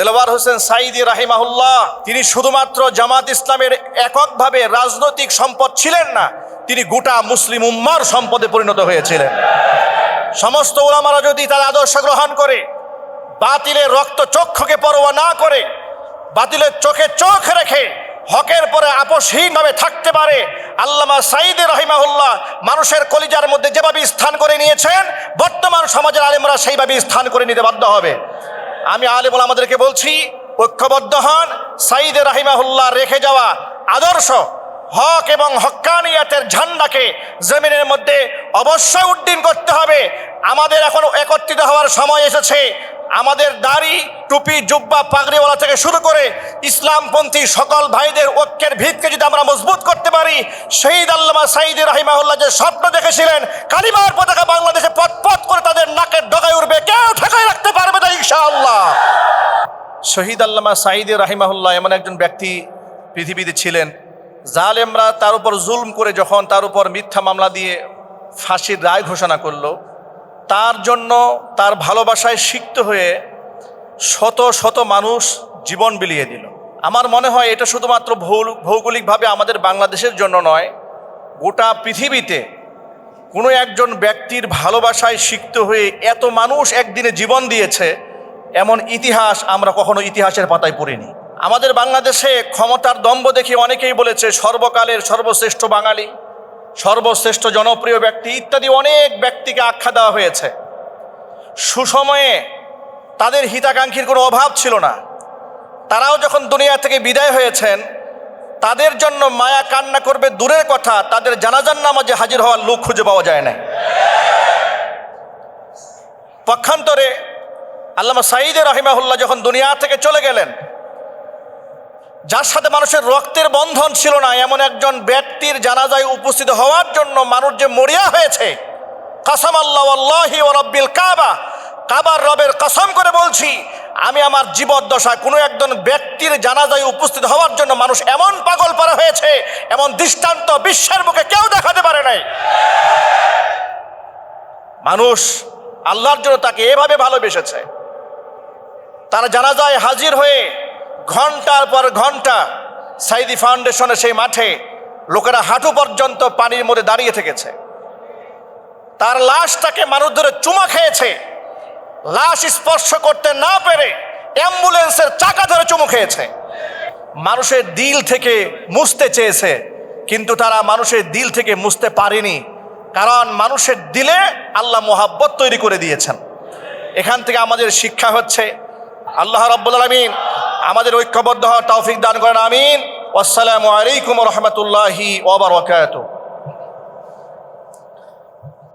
দেলোয়ার হোসেন সাঈদী রাহিমাহুল্লাহ তিনি শুধুমাত্র জামাত ইসলামের এককভাবে রাজনৈতিক সম্পদ ছিলেন না, তিনি গোটা মুসলিম উম্মার সম্পদে পরিণত হয়েছিলেন। সমস্ত উলামারা যদি তার আদর্শ গ্রহণ করে, বাতিলের রক্ত চক্ষুকে পরোয়া না করে, বাতিলের চোখে চোখ রেখে হকের পরে আপোষহীনভাবে থাকতে পারে, আল্লামা সাঈদী রাহিমাহুল্লাহ মানুষের কলিজার মধ্যে যেভাবে স্থান করে নিয়েছেন, বর্তমান সমাজের আলেমরা সেইভাবে স্থান করে নিতে বাধ্য হবে। আমি আলেম ওলামাদেরকে বলছি, ঐক্যবদ্ধ হন। সাঈদী রাহিমাহুল্লাহ রেখে যাওয়া আদর্শ হক এবং হক্কানিয়াতের ঝান্ডাকে জমিনের মধ্যে অবশ্যই উড্ডীন করতে হবে। আমাদের এখন একত্রিত হওয়ার সময় এসেছে। আমাদের দাড়ি, টুপি, জুব্বা, পাগড়িওয়ালা থেকে শুরু করে ইসলামপন্থী সকল ভাইদের ঐক্যের ভিতকে যদি আমরা মজবুত করতে পারি, শহীদ আল্লামা সাঈদী রাহিমাহুল্লাহ যে স্বপ্ন দেখেছিলেন কালিমার পতাকা বাংলাদেশে পথ পথ করে তাদের নাকের ডগায় উঠবে, কেউ ঠেকায় রাখতে পারবে না ইনশাআল্লাহ। শহীদ আল্লামা সাঈদী রাহিমাহুল্লাহ এমন একজন ব্যক্তি পৃথিবীতে ছিলেন, জালেমরা তার উপর জুলম করে যখন তার উপর মিথ্যা মামলা দিয়ে ফাঁসির রায় ঘোষণা করলো, তার জন্য তার ভালোবাসায় সিক্ত হয়ে শত শত মানুষ জীবন বিলিয়ে দিল। আমার মনে হয় এটা শুধুমাত্র ভৌগোলিকভাবে আমাদের বাংলাদেশের জন্য নয়, গোটা পৃথিবীতে কোনো একজন ব্যক্তির ভালোবাসায় সিক্ত হয়ে এত মানুষ একদিনে জীবন দিয়েছে এমন ইতিহাস আমরা কখনো ইতিহাসের পাতায় পড়িনি। আমাদের বাংলাদেশে ক্ষমতার দম্ভ দেখে অনেকেই বলেছে সর্বকালের সর্বশ্রেষ্ঠ বাঙালি, সর্বশ্রেষ্ঠ জনপ্রিয় ব্যক্তি ইত্যাদি অনেক ব্যক্তিকে আখ্যা দেওয়া হয়েছে। সুসময়ে তাদের হিতাকাঙ্ক্ষীর কোনো অভাব ছিল না। তারাও যখন দুনিয়া থেকে বিদায় হয়েছেন, তাদের জন্য মায়া কান্না করবে দূরের কথা, তাদের জানাজার নামাজে হাজির হওয়ার লোক খুঁজে পাওয়া যায় না। পক্ষান্তরে আল্লামা সাঈদী রাহিমাহুল্লাহ যখন দুনিয়া থেকে চলে গেলেন, যার সাথে মানুষের রক্তের বন্ধন ছিল না, এমন একজন ব্যক্তির জানাজায় উপস্থিত হওয়ার জন্য মানুষ যে মরিয়া হয়েছে, কসম আল্লাহ ওয়াল্লাহি ওয়া রাব্বিল কাবা, কাবার রবের কসম করে বলছি, আমি আমার জীবদ্দশায় কোনো একজন ব্যক্তির জানাজায় উপস্থিত হওয়ার জন্য মানুষ এমন পাগল পারা হয়েছে, এমন দৃষ্টান্ত বিশ্বের মুখে কেউ দেখাতে পারে নাই। মানুষ আল্লাহর জন্য তাকে এভাবে ভালোবেসেছে। তারা জানাজায় হাজির হয়ে ঘন্টার পর ঘন্টা সাঈদী ফাউন্ডেশনের সেই মাঠে লোকেরা হাঁটু পর্যন্ত পানির মধ্যে দাঁড়িয়ে থেকেছে। তার লাশটাকে মানুষ ধরে চুমা খেয়েছে, লাশ স্পর্শ করতে না পেরে অ্যাম্বুলেন্সের চাকা ধরে চুমু খেয়েছে। মানুষের দিল থেকে মুছতে চেয়েছে, কিন্তু তারা মানুষের দিল থেকে মুছতে পারেনি, কারণ মানুষের দিলে আল্লাহ মোহাব্বত তৈরি করে দিয়েছেন। এখান থেকে আমাদের শিক্ষা হচ্ছে, আল্লাহ রাব্বুল আলামিন আমাদের ঐক্যবদ্ধ হওয়ার তৌফিক দান করেন, আমিন। আসসালামু আলাইকুম ওয়া রাহমাতুল্লাহি ওয়া বারাকাতুহু।